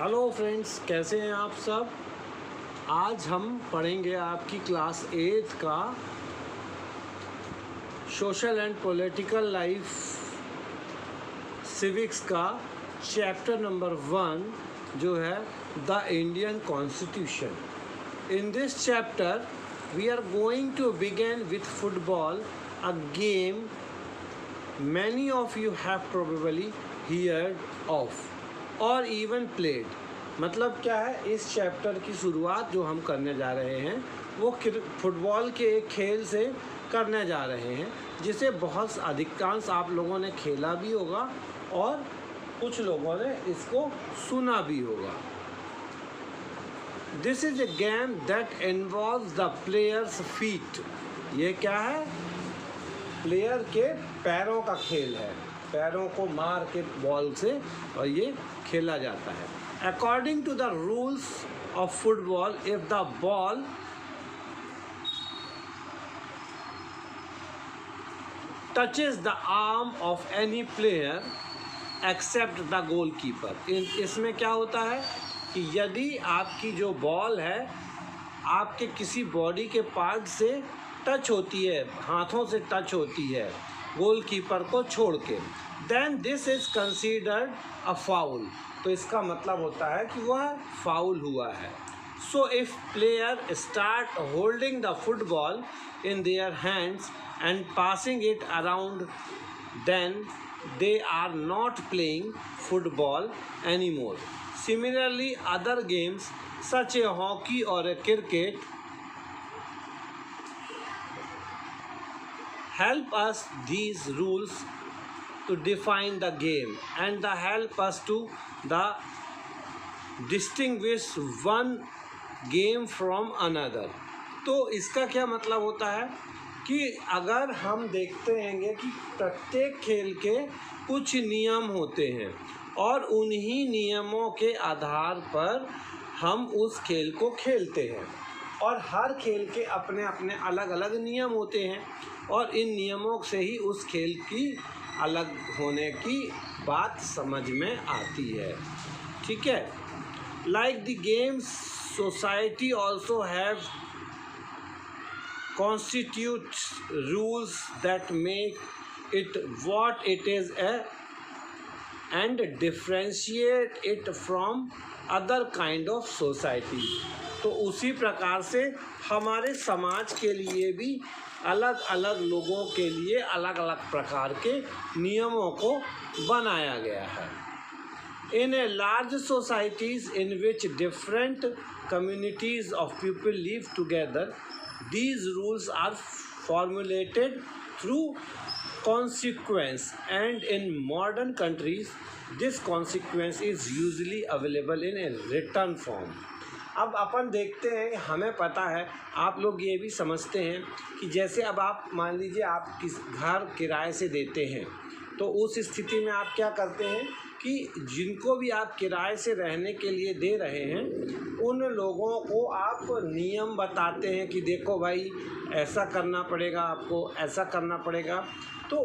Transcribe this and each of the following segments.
Hello friends, कैसे हैं आप सब। आज हम पढ़ेंगे आपकी क्लास 8 का social and political life civics का चैप्टर नंबर 1 जो है the Indian constitution. In this chapter we are going to begin with football, a game many of you have probably heard of और इवन प्लेड। मतलब क्या है, इस chapter की शुरुआत जो हम करने जा रहे हैं वो फुटबॉल के एक खेल से करने जा रहे हैं जिसे बहुत अधिकांश आप लोगों ने खेला भी होगा और कुछ लोगों ने इसको सुना भी होगा। This is a game that involves the players feet. ये क्या है? प्लेयर के पैरों का खेल है, पैरों को मार के बॉल से, और ये खेला जाता है। According to the rules of football, if the ball touches the arm of any player except the goalkeeper. इसमें क्या होता है कि यदि आपकी जो बॉल है आपके किसी बॉडी के पार्ट से टच होती है, हाथों से टच होती है गोलकीपर को छोड़ के, then this is considered a foul. तो इसका मतलब होता है कि वह फाउल हुआ है। So if player start holding the football in their hands and passing it around, then they are not playing football any more. Similarly other games such a hockey और a cricket help us these rules to define the game and the help us to the distinguish one game from another। तो इसका क्या मतलब होता है कि अगर हम देखते हैं कि प्रत्येक खेल के कुछ नियम होते हैं और उन्हीं नियमों के आधार पर हम उस खेल को खेलते हैं, और हर खेल के अपने अपने अलग अलग नियम होते हैं और इन नियमों से ही उस खेल की अलग होने की बात समझ में आती है। ठीक है। Like the games society also have constitute rules that make it what it is and differentiate it from other kind of society. तो उसी प्रकार से हमारे समाज के लिए भी अलग अलग लोगों के लिए अलग अलग प्रकार के नियमों को बनाया गया है। In a large societies in which different communities of people live together, these rules are formulated through consequence, and in modern countries this consequence is usually available in a written form। अब अपन देखते हैं, हमें पता है, आप लोग ये भी समझते हैं कि जैसे अब आप मान लीजिए आप किस घर किराए से देते हैं, तो उस स्थिति में आप क्या करते हैं कि जिनको भी आप किराए से रहने के लिए दे रहे हैं उन लोगों को आप नियम बताते हैं कि देखो भाई ऐसा करना पड़ेगा, आपको ऐसा करना पड़ेगा। तो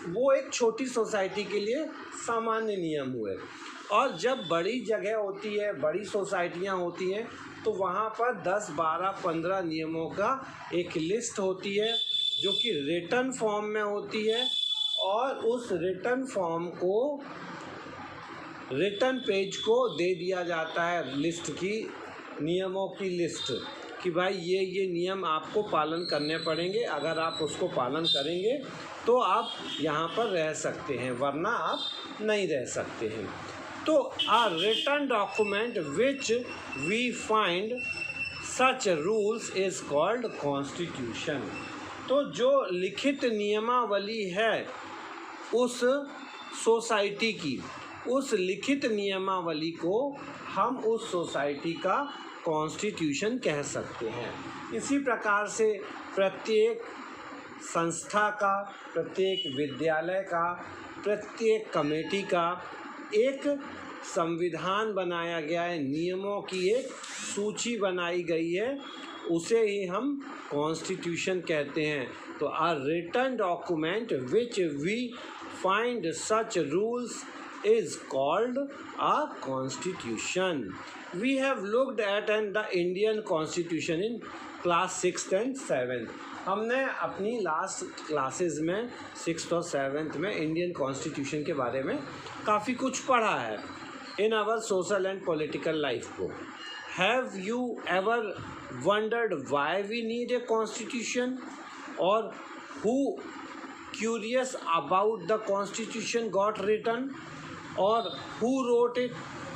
वो एक छोटी सोसाइटी के लिए सामान्य नियम हुए, और जब बड़ी जगह होती है, बड़ी सोसाइटियाँ होती हैं, तो वहाँ पर 10, 12, 15 नियमों का एक लिस्ट होती है जो कि रिटन फॉर्म में होती है, और उस रिटन फॉर्म को रिटन पेज को दे दिया जाता है, लिस्ट की, नियमों की लिस्ट, कि भाई ये नियम आपको पालन करने पड़ेंगे। अगर आप उसको पालन करेंगे तो आप यहाँ पर रह सकते हैं, वरना आप नहीं रह सकते हैं। तो a written document which we find such rules is called constitution। तो जो लिखित नियमावली है उस सोसाइटी की, उस लिखित नियमावली को हम उस सोसाइटी का कॉन्स्टिट्यूशन कह सकते हैं। इसी प्रकार से प्रत्येक संस्था का, प्रत्येक विद्यालय का, प्रत्येक कमेटी का एक संविधान बनाया गया है, नियमों की एक सूची बनाई गई है, उसे ही हम कॉन्स्टिट्यूशन कहते हैं। तो a written document which we find such rules is called a constitution. We have looked at the Indian constitution in class 6th and 7th. हमने अपनी लास्ट क्लासेस में 6th और 7th में इंडियन कॉन्स्टिट्यूशन के बारे में काफ़ी कुछ पढ़ा है in our social and political life book. Have you ever wondered why we need a constitution, or who curious about the constitution got written, or who wrote it?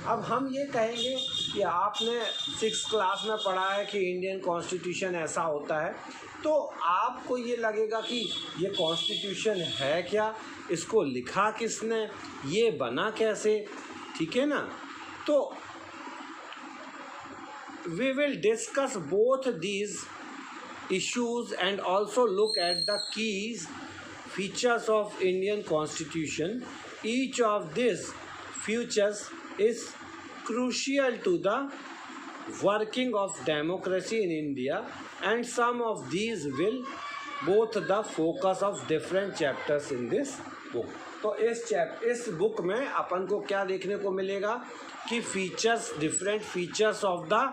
अब हम ये कहेंगे कि आपने 6th क्लास में पढ़ा है कि इंडियन कॉन्स्टिट्यूशन ऐसा होता है, तो आपको ये लगेगा कि ये कॉन्स्टिट्यूशन है क्या, इसको लिखा किसने, ये बना कैसे, ठीक है ना। तो we will discuss both these issues and also look at the key features of Indian Constitution. Each of these features is crucial to the working of democracy in India, and some of these will both the focus of different chapters in this book. तो इस book में अपन को क्या देखने को मिलेगा कि features, different features of the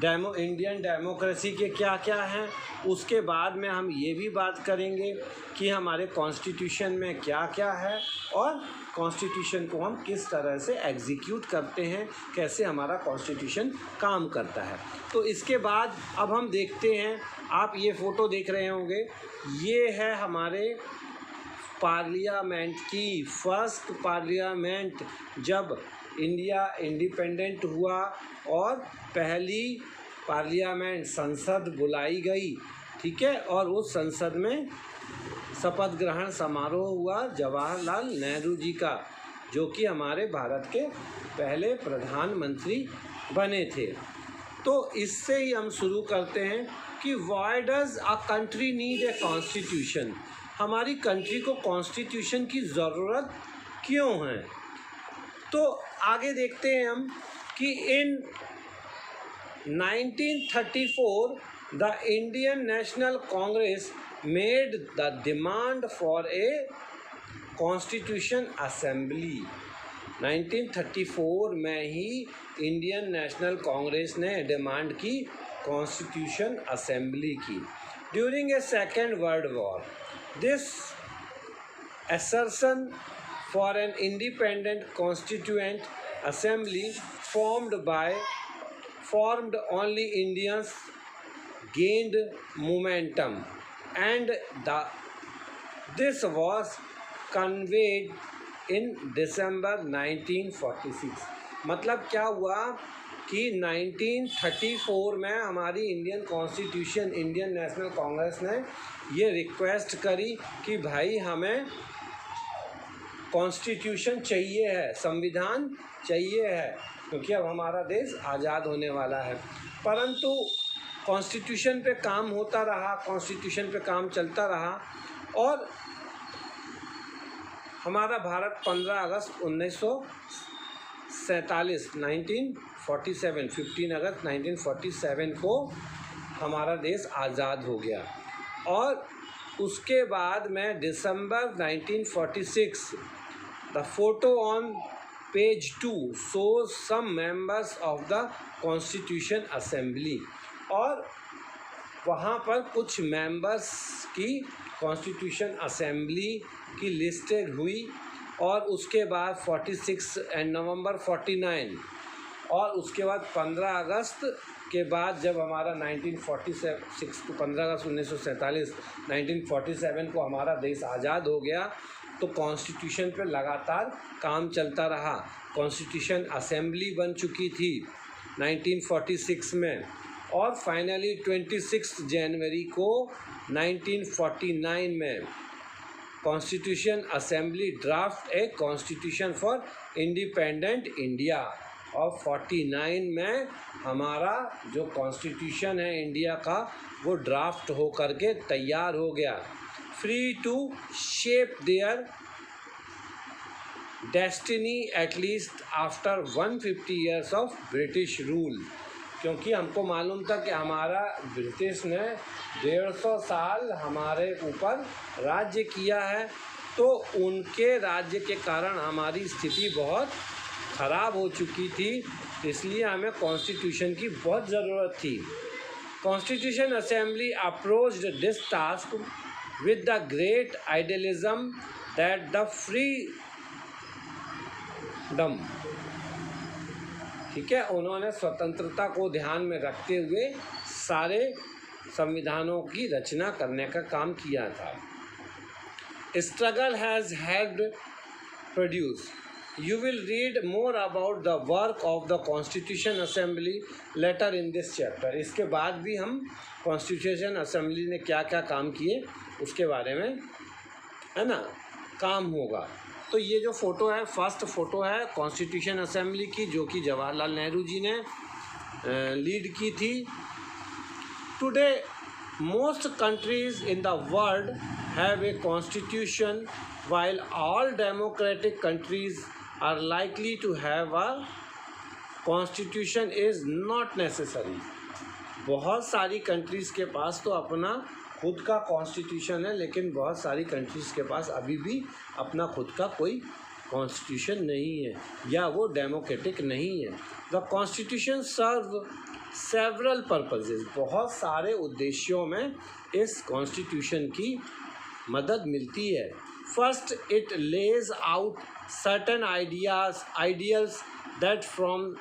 Indian democracy के क्या क्या हैं। उसके बाद में हम ये भी बात करेंगे कि हमारे कॉन्स्टिट्यूशन में क्या क्या है और कॉन्स्टिट्यूशन को हम किस तरह से एग्जीक्यूट करते हैं, कैसे हमारा कॉन्स्टिट्यूशन काम करता है। तो इसके बाद अब हम देखते हैं, आप ये फ़ोटो देख रहे होंगे, ये है हमारे पार्लियामेंट की फर्स्ट पार्लियामेंट जब इंडिया इंडिपेंडेंट हुआ और पहली पार्लियामेंट संसद बुलाई गई, ठीक है, और उस संसद में शपथ ग्रहण समारोह हुआ जवाहरलाल नेहरू जी का, जो कि हमारे भारत के पहले प्रधानमंत्री बने थे। तो इससे ही हम शुरू करते हैं कि why does a country need a constitution, हमारी कंट्री को कॉन्स्टिट्यूशन की ज़रूरत क्यों है। तो आगे देखते हैं हम कि इन 1934 the Indian national Congress made the demand for a constitution assembly. 1934 में ही इंडियन नेशनल कांग्रेस ने डिमांड की कॉन्स्टिट्यूशन असेंबली की। During a second world war this assertion for an independent constituent assembly formed only Indians gained momentum, and this was conveyed in December 1946। मतलब क्या हुआ कि 1934 में हमारी Indian constitution, Indian national Congress ने ये रिक्वेस्ट करी कि भाई हमें कॉन्स्टिट्यूशन चाहिए है, संविधान चाहिए है, क्योंकि अब हमारा देश आज़ाद होने वाला है। परंतु कॉन्स्टिट्यूशन पे काम होता रहा, कॉन्स्टिट्यूशन पे काम चलता रहा, और हमारा भारत 15 अगस्त 1947 15 अगस्त 1947 को हमारा देश आज़ाद हो गया। और उसके बाद में दिसंबर 1946 the photo on page 2 shows some members of the Constitution Assembly, और वहाँ पर कुछ मेंबर्स की कॉन्स्टिट्यूशन असेंबली की लिस्टेड हुई। और उसके बाद 46 एंड नवंबर 49, और उसके बाद 15 अगस्त के बाद जब हमारा 1946 को 15 अगस्त 1947 1947 को हमारा देश आज़ाद हो गया, तो कॉन्स्टिट्यूशन पे लगातार काम चलता रहा। कॉन्स्टिट्यूशन असेंबली बन चुकी थी 1946 में, और फाइनली 26 जनवरी को 1949 में constitution assembly draft a constitution for independent India, और 49 में हमारा जो कॉन्स्टिट्यूशन है इंडिया का वो ड्राफ्ट हो करके तैयार हो गया। Free to shape their destiny at least after 150 years of British rule, क्योंकि हमको मालूम था कि हमारा ब्रिटिश ने 150 साल हमारे ऊपर राज्य किया है, तो उनके राज्य के कारण हमारी स्थिति बहुत ख़राब हो चुकी थी, इसलिए हमें कॉन्स्टिट्यूशन की बहुत ज़रूरत थी। Constitution assembly approached this task with the great idealism that the freedom, ठीक है, उन्होंने स्वतंत्रता को ध्यान में रखते हुए सारे संविधानों की रचना करने का काम किया था। Struggle has helped produce. You will read more about the work of the Constitution Assembly later in this chapter. इसके बाद भी हम Constitution Assembly ने क्या क्या काम किए उसके बारे में, है ना, काम होगा। तो ये जो फ़ोटो है, फर्स्ट फ़ोटो है Constitution Assembly की, जो कि जवाहरलाल नेहरू जी ने लीड की थी। Today, most countries in the world have a constitution, while all democratic countries are likely to have a constitution is not necessary. बहुत सारी कंट्रीज़ के पास तो अपना खुद का कॉन्स्टिट्यूशन है, लेकिन बहुत सारी कंट्रीज़ के पास अभी भी अपना खुद का कोई कॉन्स्टिट्यूशन नहीं है या वो डेमोक्रेटिक नहीं है। The constitution serve several purposes, बहुत सारे उद्देश्यों में इस कॉन्स्टिट्यूशन की मदद मिलती है। First, it lays out certain ideals that form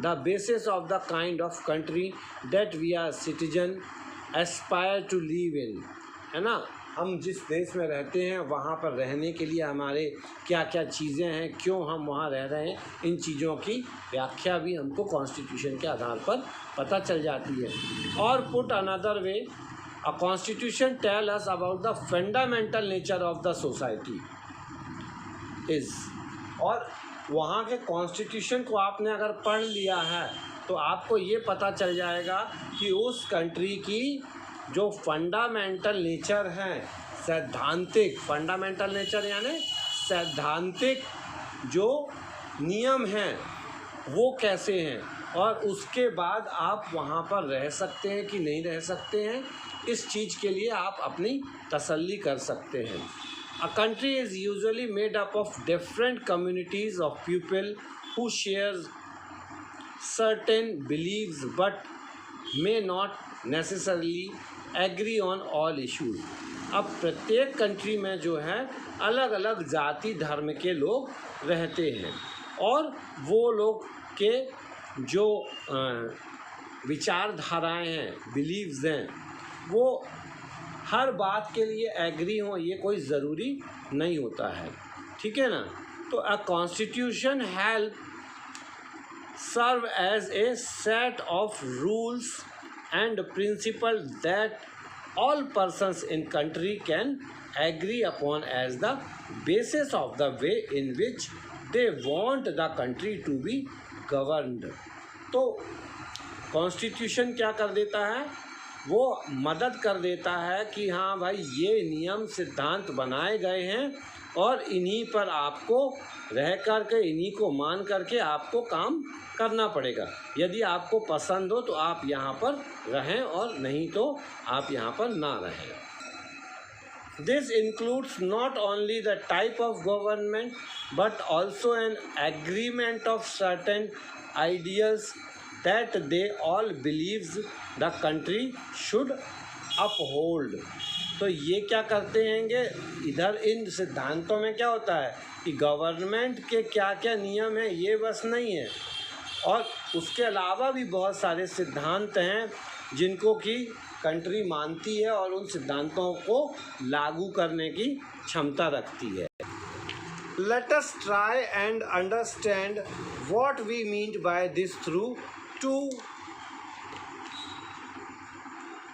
the basis of the kind of country that we are citizen aspire to live in, है ना, हम जिस देश में रहते हैं वहाँ पर रहने के लिए हमारे क्या क्या चीज़ें हैं, क्यों हम वहाँ रह रहे हैं, इन चीज़ों की व्याख्या भी हमको कॉन्स्टिट्यूशन के आधार पर पता चल जाती है। और put another way, a constitution tell us about the fundamental nature of the society is, और वहाँ के कॉन्स्टिट्यूशन को आपने अगर पढ़ लिया है तो आपको ये पता चल जाएगा कि उस कंट्री की जो फंडामेंटल नेचर हैं, सैद्धांतिक, फंडामेंटल नेचर यानी सैद्धांतिक जो नियम हैं वो कैसे हैं, और उसके बाद आप वहाँ पर रह सकते हैं कि नहीं रह सकते हैं, इस चीज़ के लिए आप अपनी तसल्ली कर सकते हैं। A country is usually made up of different communities of people who share certain beliefs but may not necessarily agree on all issues. अब प्रत्येक कंट्री में जो है अलग अलग जाति धर्म के लोग रहते हैं, और वो लोग के जो विचारधाराएं हैं, बिलीव्स हैं, वो हर बात के लिए एग्री हों ये कोई ज़रूरी नहीं होता है, ठीक है ना। तो a constitution help serve as a set of rules and principle that all persons in country can agree upon as the basis of the way in which they want the country to be governed. तो constitution क्या कर देता है, वो मदद कर देता है कि हाँ भाई ये नियम सिद्धांत बनाए गए हैं और इन्हीं पर आपको रह कर के, इन्हीं को मान करके आपको काम करना पड़ेगा। यदि आपको पसंद हो तो आप यहाँ पर रहें, और नहीं तो आप यहाँ पर ना रहें। This includes not only the type of government but also an agreement of certain ideals that they all believes the country should uphold. तो ये क्या करते हैंगे, इधर इन सिद्धांतों में क्या होता है कि गवर्नमेंट के क्या क्या नियम हैं ये बस नहीं है, और उसके अलावा भी बहुत सारे सिद्धांत हैं जिनको कि कंट्री मानती है और उन सिद्धांतों को लागू करने की क्षमता रखती है। Let us try and understand what we mean by this through two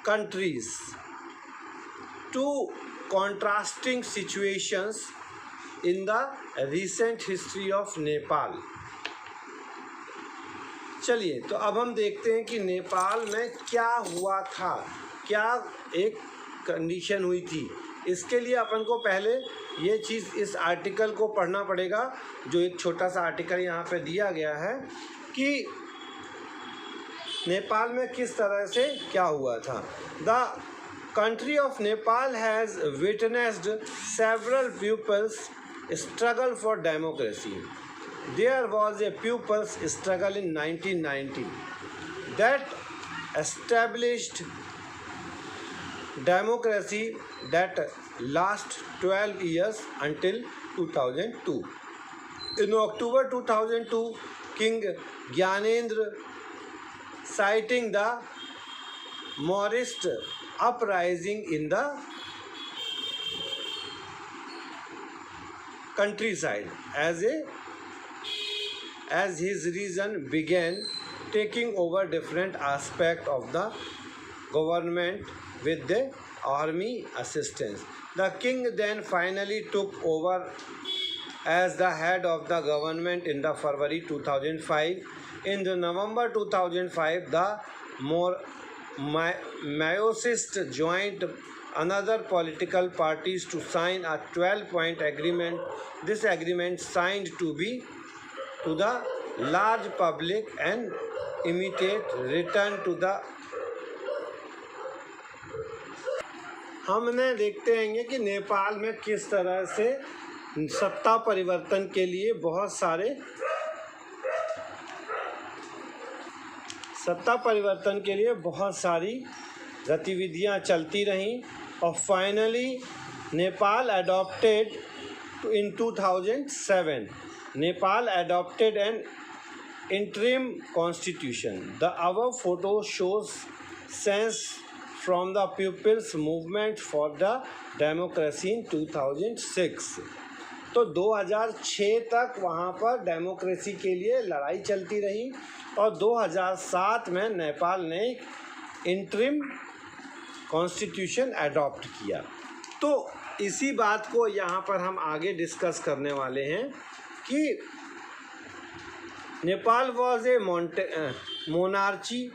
countries, two contrasting situations in the recent history of Nepal. चलिए तो अब हम देखते हैं कि नेपाल में क्या हुआ था, क्या एक कंडीशन हुई थी। इसके लिए अपन को पहले ये चीज़, इस आर्टिकल को पढ़ना पड़ेगा, जो एक छोटा सा आर्टिकल यहाँ पे दिया गया है कि नेपाल में किस तरह से क्या हुआ था। The country of Nepal has witnessed several peoples struggle for democracy. There was a people's struggle in 1990 that established democracy that last 12 years until 2002. In October 2002, King Gyanendra, citing the Maoist uprising in the countryside as his reason, began taking over different aspects of the government with the army assistance. The king then finally took over as the head of the government in the February 2005. In the November 2005, the Maoists joined another political parties to sign a 12-point agreement. This agreement signed to the large public and immediate return to the. हमने देखते हैं कि नेपाल में किस तरह से सत्ता परिवर्तन के लिए बहुत सारी गतिविधियां चलती रहीं और finally Nepal adopted in 2007 Nepal adopted an interim constitution. The above photo shows scenes from the People's Movement for the Democracy in 2006. तो 2006 तक वहाँ पर डेमोक्रेसी के लिए लड़ाई चलती रही और 2007 में नेपाल ने इंटरिम कॉन्स्टिट्यूशन अडॉप्ट किया. तो इसी बात को यहाँ पर हम आगे डिस्कस करने वाले हैं कि Nepal was a monarchy.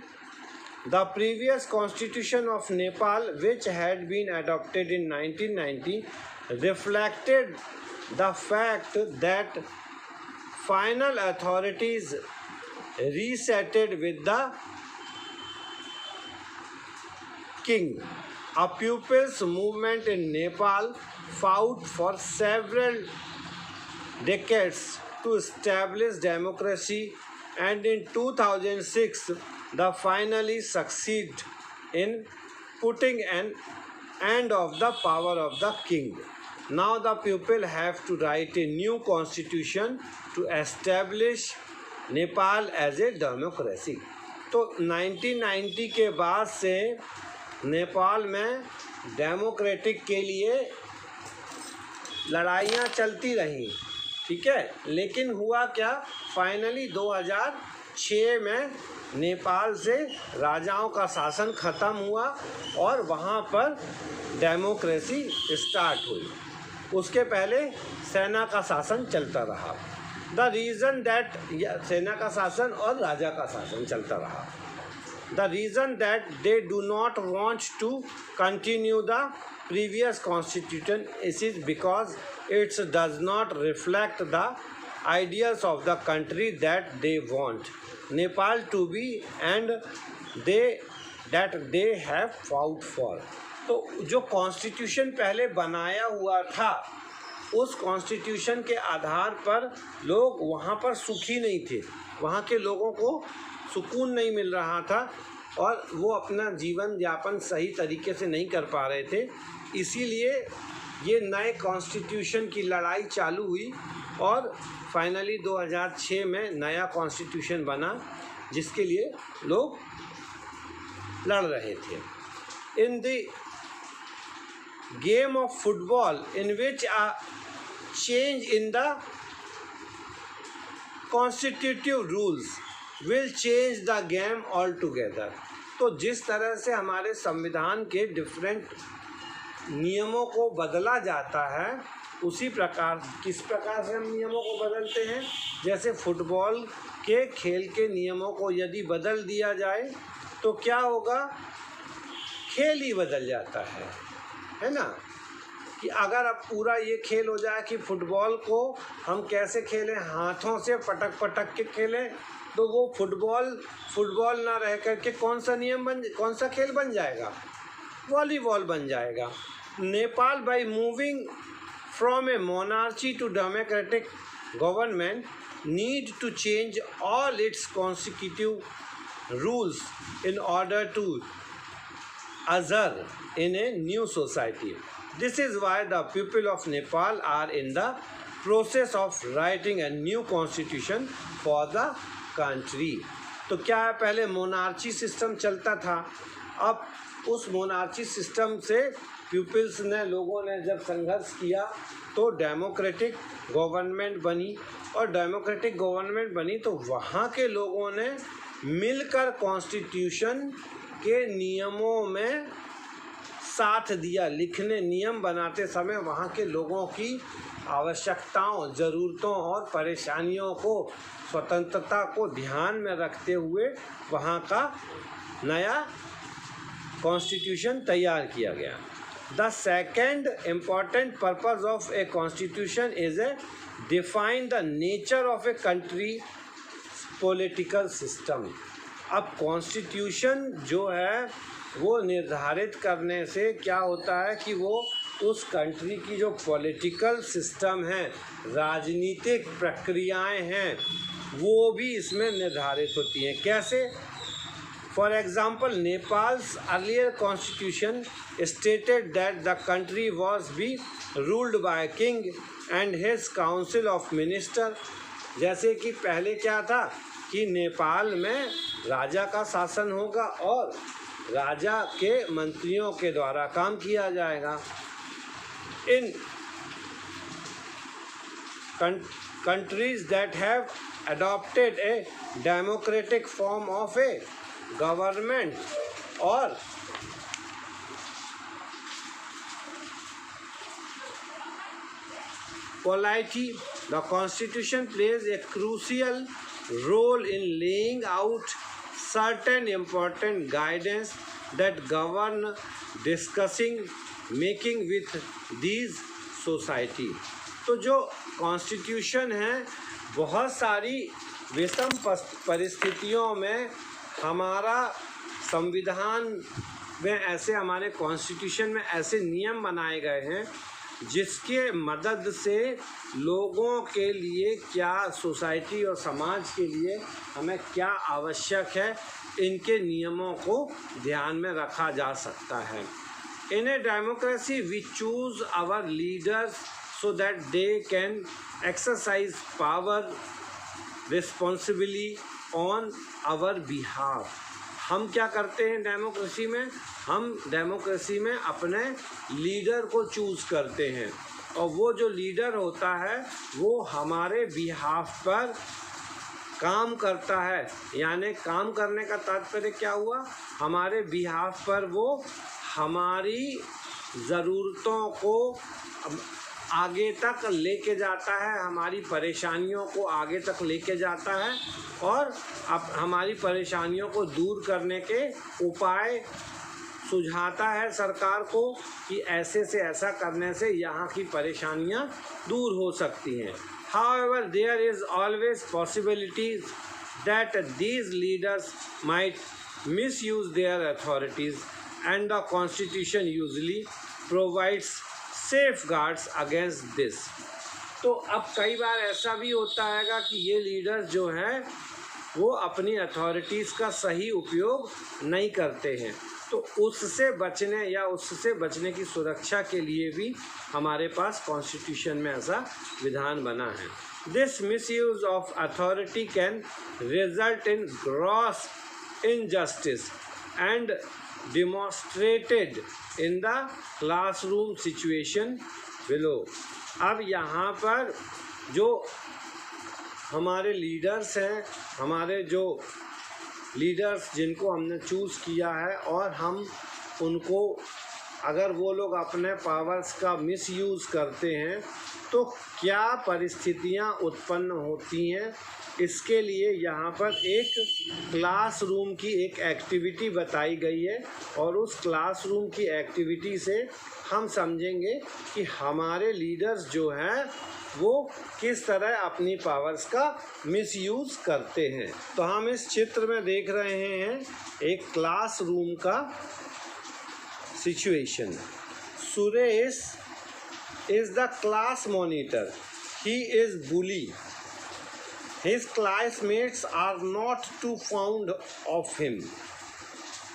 The previous constitution of Nepal, which had been adopted in 1990, reflected the fact that final authorities resettled with the king. A people's movement in Nepal fought for several decades to establish democracy, and in 2006 they finally succeed in putting an end of the power of the king. Now the people have to write a new constitution to establish Nepal as a democracy. तो 1990 के बाद से नेपाल में democratic के लिए लड़ाइयाँ चलती रहीं, ठीक है. लेकिन हुआ क्या, फाइनली 2006 में नेपाल से राजाओं का शासन ख़त्म हुआ और वहाँ पर डेमोक्रेसी स्टार्ट हुई. उसके पहले सेना का शासन चलता रहा. द रीज़न दैट सेना का शासन और राजा का शासन चलता रहा. The reason that they do not want to continue the previous constitution is because its does not reflect the ideals of the country that they want Nepal to be and that they have fought for. तो जो constitution पहले बनाया हुआ था उस constitution के आधार पर लोग वहाँ पर सुखी नहीं थे, वहाँ के लोगों को सुकून नहीं मिल रहा था और वो अपना जीवन यापन सही तरीके से नहीं कर पा रहे थे. इसीलिए ये नए कॉन्स्टिट्यूशन की लड़ाई चालू हुई और फाइनली 2006 में नया कॉन्स्टिट्यूशन बना जिसके लिए लोग लड़ रहे थे. In the game of football in which a change in the constitutive rules will change the game all together. तो जिस तरह से हमारे संविधान के डिफरेंट नियमों को बदला जाता है उसी प्रकार किस प्रकार से हम नियमों को बदलते हैं, जैसे फुटबॉल के खेल के नियमों को यदि बदल दिया जाए तो क्या होगा, खेल ही बदल जाता है ना. कि अगर अब पूरा ये खेल हो जाए कि फुटबॉल को हम कैसे खेलें, हाथों से पटक पटक के खेलें, तो वो फुटबॉल ना रह कर के कौन सा खेल बन जाएगा. वॉलीबॉल बन जाएगा। Nepal by moving from a monarchy to democratic government need to change all its constitutive rules in order to usher in a new society. This is why the people of Nepal are in the process of writing a new constitution for the country. तो क्या है, पहले monarchy system चलता था। अब उस monarchy system से peoples ने, लोगों ने जब संघर्ष किया तो डेमोक्रेटिक गवर्नमेंट बनी, और डेमोक्रेटिक गवर्नमेंट बनी तो वहाँ के लोगों ने मिलकर कॉन्स्टिट्यूशन के नियमों में साथ दिया। लिखने, नियम बनाते समय वहाँ के लोगों की आवश्यकताओं, ज़रूरतों और परेशानियों को, स्वतंत्रता को ध्यान में रखते हुए वहाँ का नया कॉन्स्टिट्यूशन तैयार किया गया। The second important purpose of a constitution is a define the nature of a country political system. अब कॉन्स्टिट्यूशन जो है वो निर्धारित करने से क्या होता है कि वो उस कंट्री की जो पॉलिटिकल सिस्टम है, राजनीतिक प्रक्रियाएं हैं, वो भी इसमें निर्धारित होती हैं। कैसे? For example, Nepals earlier constitution stated that the country was be ruled by king and his council of minister. जैसे कि पहले क्या था कि नेपाल में राजा का शासन होगा और राजा के मंत्रियों के द्वारा काम किया जाएगा। इन countries that have adopted a democratic form of a government or polity, the constitution plays a crucial role in laying out certain important guidance that govern discussing making with these society। तो जो constitution है, बहुत सारी विषम परिस्थितियों में हमारा संविधान में ऐसे, हमारे कॉन्स्टिट्यूशन में ऐसे नियम बनाए गए हैं जिसके मदद से लोगों के लिए क्या, सोसाइटी और समाज के लिए हमें क्या आवश्यक है, इनके नियमों को ध्यान में रखा जा सकता है। In a democracy we choose our leaders so that they can exercise power responsibly on our behalf. हम क्या करते हैं डेमोक्रेसी में? हम डेमोक्रेसी में अपने लीडर को चूज़ करते हैं, और वो जो लीडर होता है वो हमारे बिहाफ पर काम करता है। यानी काम करने का तात्पर्य क्या हुआ? हमारे बिहाफ पर वो हमारी ज़रूरतों को आगे तक लेके जाता है, हमारी परेशानियों को आगे तक लेके जाता है, और अब हमारी परेशानियों को दूर करने के उपाय सुझाता है सरकार को कि ऐसे से ऐसा करने से यहाँ की परेशानियाँ दूर हो सकती हैं। However, there is always possibilities that these leaders might misuse their authorities, and the Constitution usually provides safeguards against this। तो अब कई बार ऐसा भी होता हैगा कि ये लीडर्स जो हैं वो अपनी अथॉरिटीज़ का सही उपयोग नहीं करते हैं, तो उससे बचने या उससे बचने की सुरक्षा के लिए भी हमारे पास कॉन्स्टिट्यूशन में ऐसा विधान बना है। This misuse of authority can result in gross injustice and demonstrated in the classroom situation below. अब यहाँ पर जो हमारे लीडर्स हैं, हमारे जो लीडर्स जिनको हमने चूज़ किया है, और हम उनको, अगर वो लोग अपने पावर्स का मिसयूज़ करते हैं तो क्या परिस्थितियाँ उत्पन्न होती हैं, इसके लिए यहाँ पर एक क्लासरूम की एक एक्टिविटी बताई गई है, और उस क्लासरूम की एक्टिविटी से हम समझेंगे कि हमारे लीडर्स जो हैं वो किस तरह अपनी पावर्स का मिसयूज़ करते हैं। तो हम इस चित्र में देख रहे हैं एक क्लासरूम का situation. Suresh is the class monitor. He is bully. His classmates are not too fond of him.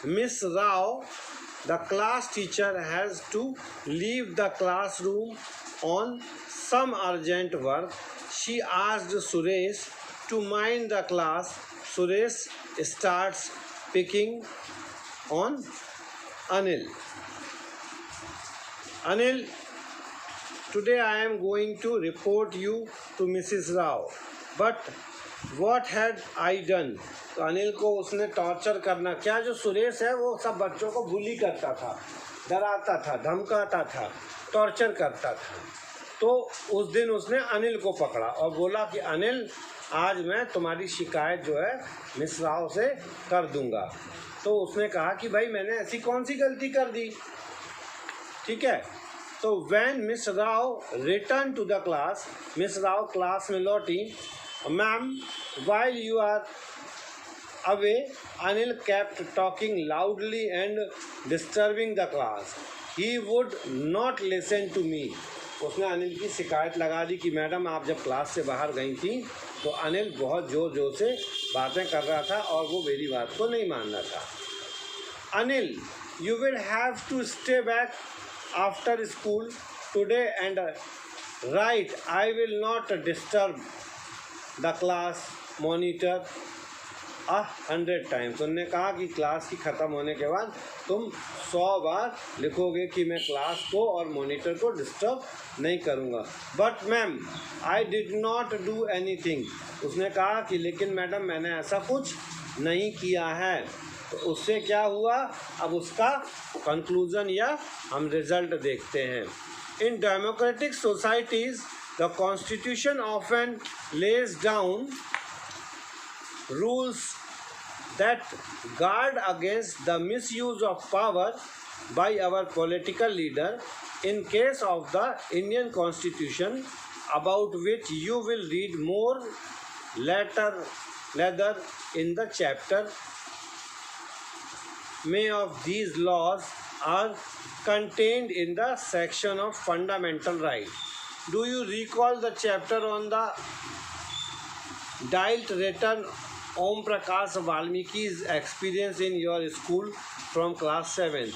Miss Rao, the class teacher, has to leave the classroom on some urgent work. She asked Suresh to mind the class. Suresh starts picking on Anil. Anil, today I am going to report you to Mrs. Rao. But what had I done? तो अनिल को उसने torture करना, क्या जो सुरेश है वो सब बच्चों को बुली करता था, डराता था, धमकाता था, टॉर्चर करता था। तो उस दिन उसने अनिल को पकड़ा और बोला कि अनिल, आज मैं तुम्हारी शिकायत जो है मिस राव से कर दूंगा। तो उसने कहा कि भाई मैंने ऐसी कौन सी गलती कर दी, ठीक है। तो when Miss Rao return to the class, Miss Rao class में लौटी, ma'am while you are away, Anil kept talking loudly and disturbing the class. He would not listen to me. उसने अनिल की शिकायत लगा दी कि मैडम आप जब क्लास से बाहर गई थी तो अनिल बहुत ज़ोर ज़ोर से बातें कर रहा था और वो मेरी बात को नहीं मान रहा था। Anil, you will have to stay back after school today and write. I will not disturb the class monitor 100 times. उन्होंने कहा कि क्लास की ख़त्म होने के बाद तुम 100 बार लिखोगे कि मैं क्लास को और मॉनिटर को डिस्टर्ब नहीं करूँगा। But ma'am I did not do anything. उसने कहा कि लेकिन मैडम मैंने ऐसा कुछ नहीं किया है। तो उससे क्या हुआ, अब उसका कंक्लूज़न या हम रिज़ल्ट देखते हैं। In democratic societies the Constitution often lays down rules that guard against the misuse of power by our political leader. In case of the Indian Constitution, about which you will read more later in the chapter, many of these laws are contained in the section of fundamental rights. Do you recall the chapter on the diet written Om Prakash Valmiki's experience in your school from class 7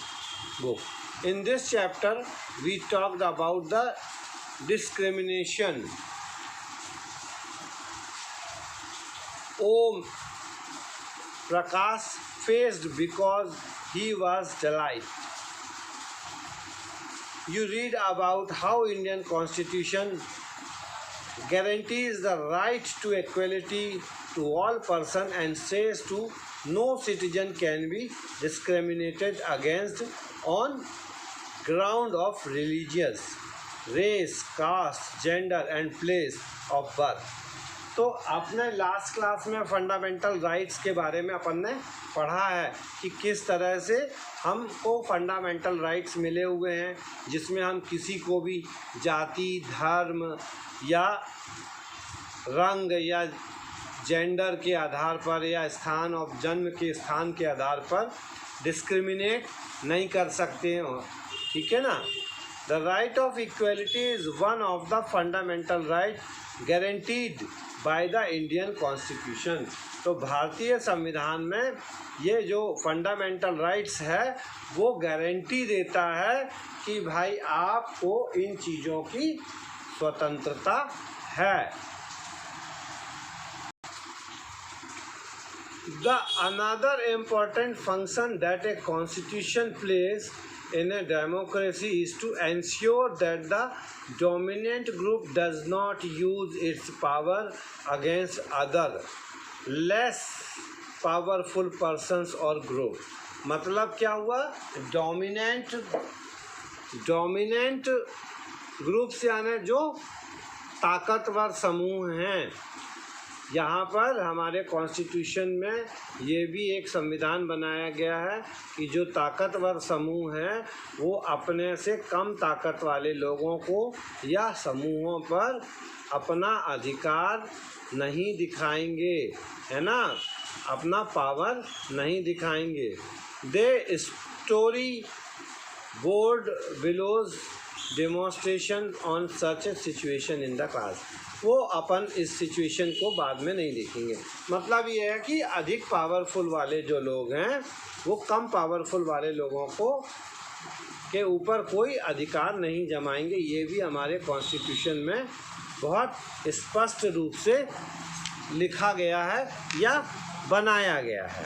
book? In this chapter, we talked about the discrimination Om Prakash faced because he was Dalit. You read about how Indian Constitution guarantees the right to equality to all persons and says to no citizen can be discriminated against on ground of religious, race, caste, gender and place of birth. तो अपने last class में fundamental rights के बारे में अपन ने पढ़ा है कि किस तरह से हमको फंडामेंटल राइट्स मिले हुए हैं, जिसमें हम किसी को भी जाति, धर्म या रंग या जेंडर के आधार पर या स्थान और जन्म के स्थान के आधार पर डिस्क्रिमिनेट नहीं कर सकते हैं, ठीक है ना। The right of equality is one of the fundamental right guaranteed by the Indian constitution. तो भारतीय संविधान में ये जो फंडामेंटल राइट्स है वो गारंटी देता है कि भाई आपको इन चीज़ों की स्वतंत्रता है। The another important function that a constitution plays in a democracy is to ensure that the dominant group does not use its power against other less powerful persons or group। मतलब क्या हुआ, डोमिनेंट ग्रुप से आने जो ताकतवर समूह हैं। यहाँ पर हमारे कॉन्स्टिट्यूशन में ये भी एक संविधान बनाया गया है कि जो ताकतवर समूह हैं वो अपने से कम ताकत वाले लोगों को या समूहों पर अपना अधिकार नहीं दिखाएंगे, है ना, अपना पावर नहीं दिखाएंगे। The storyboard below's demonstration on such a situation in the class. वो अपन इस सिचुएशन को बाद में नहीं देखेंगे। मतलब ये है कि अधिक पावरफुल वाले जो लोग हैं वो कम पावरफुल वाले लोगों को के ऊपर कोई अधिकार नहीं जमाएंगे। ये भी हमारे कॉन्स्टिट्यूशन में बहुत स्पष्ट रूप से लिखा गया है या बनाया गया है।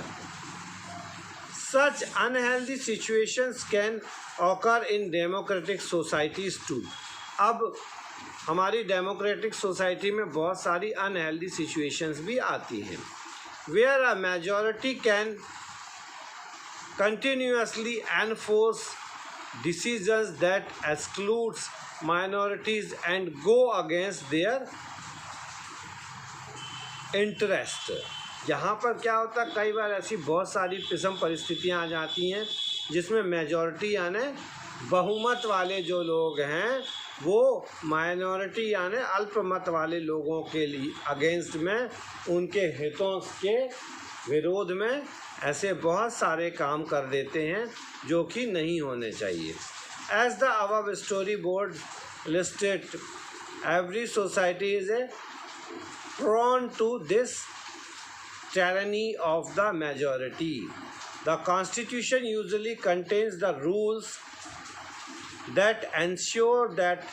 Such unhealthy situations can occur in democratic societies too। अब हमारी डेमोक्रेटिक सोसाइटी में बहुत सारी अनहेल्दी सिचुएशंस भी आती हैं। Where a majority can continuously enforce decisions that excludes minorities and go against their interest। यहाँ पर क्या होता है, कई बार ऐसी बहुत सारी विषम परिस्थितियाँ आ जाती हैं जिसमें मेजॉरिटी यानी बहुमत वाले जो लोग हैं वो माइनॉरिटी यानी अल्पमत वाले लोगों के लिए अगेंस्ट में, उनके हितों के विरोध में ऐसे बहुत सारे काम कर देते हैं जो कि नहीं होने चाहिए। As the above story board listed, every society is a prone to this tyranny of the majority। The Constitution usually contains the rules that ensure that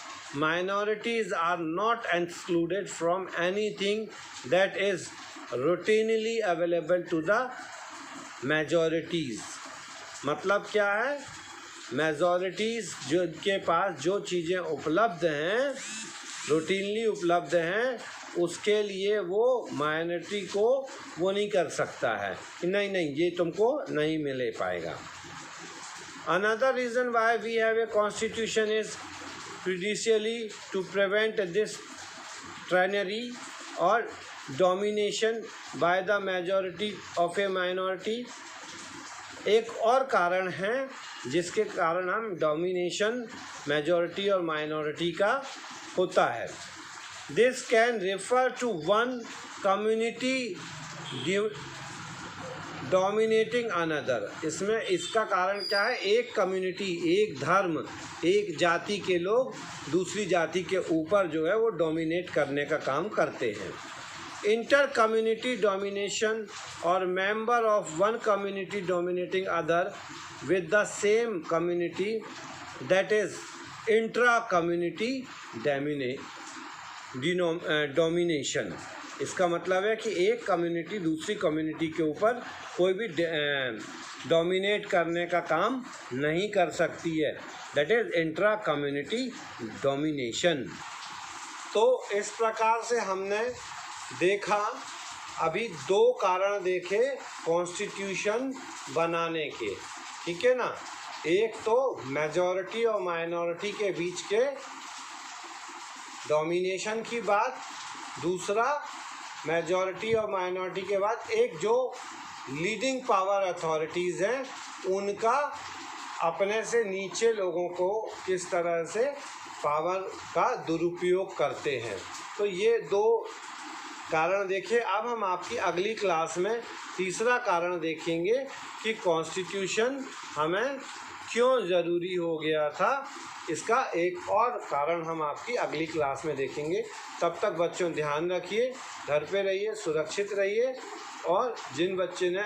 minorities are not excluded from anything that is routinely available to the majorities। मतलब क्या है, मेजॉरिटीज़ जो के पास जो चीज़ें उपलब्ध हैं, routinely उपलब्ध हैं, उसके लिए वो माइनॉरिटी को वो नहीं कर सकता है कि नहीं ये तुमको नहीं मिले पाएगा। Another reason why we have a constitution is precisely to prevent this tyranny और domination by the majority of a minority. एक और कारण है जिसके कारण हम डोमिनेशन मेजॉरिटी और माइनॉरिटी का होता है। This can refer to one community dominating another। इसमें इसका कारण क्या है, एक कम्युनिटी, एक धर्म, एक जाति के लोग दूसरी जाति के ऊपर जो है वो डोमिनेट करने का काम करते हैं। इंटर कम्युनिटी डोमिनेशन और member of one community dominating other with the same community, that is intra community domination. इसका मतलब है कि एक कम्युनिटी दूसरी कम्युनिटी के ऊपर कोई भी डोमिनेट करने का काम नहीं कर सकती है, that is intra community domination. तो इस प्रकार से हमने देखा, अभी दो कारण देखे कॉन्स्टिट्यूशन बनाने के, ठीक है ना। एक तो मेजॉरिटी और माइनॉरिटी के बीच के डोमिनेशन की बात, दूसरा मेजॉरिटी और माइनॉरिटी के बाद एक जो लीडिंग पावर अथॉरिटीज़ हैं उनका अपने से नीचे लोगों को किस तरह से पावर का दुरुपयोग करते हैं। तो ये दो कारण देखे। अब हम आपकी अगली क्लास में तीसरा कारण देखेंगे कि कॉन्स्टिट्यूशन हमें क्यों ज़रूरी हो गया था। इसका एक और कारण हम आपकी अगली क्लास में देखेंगे। तब तक बच्चों ध्यान रखिए, घर पे रहिए, सुरक्षित रहिए, और जिन बच्चे ने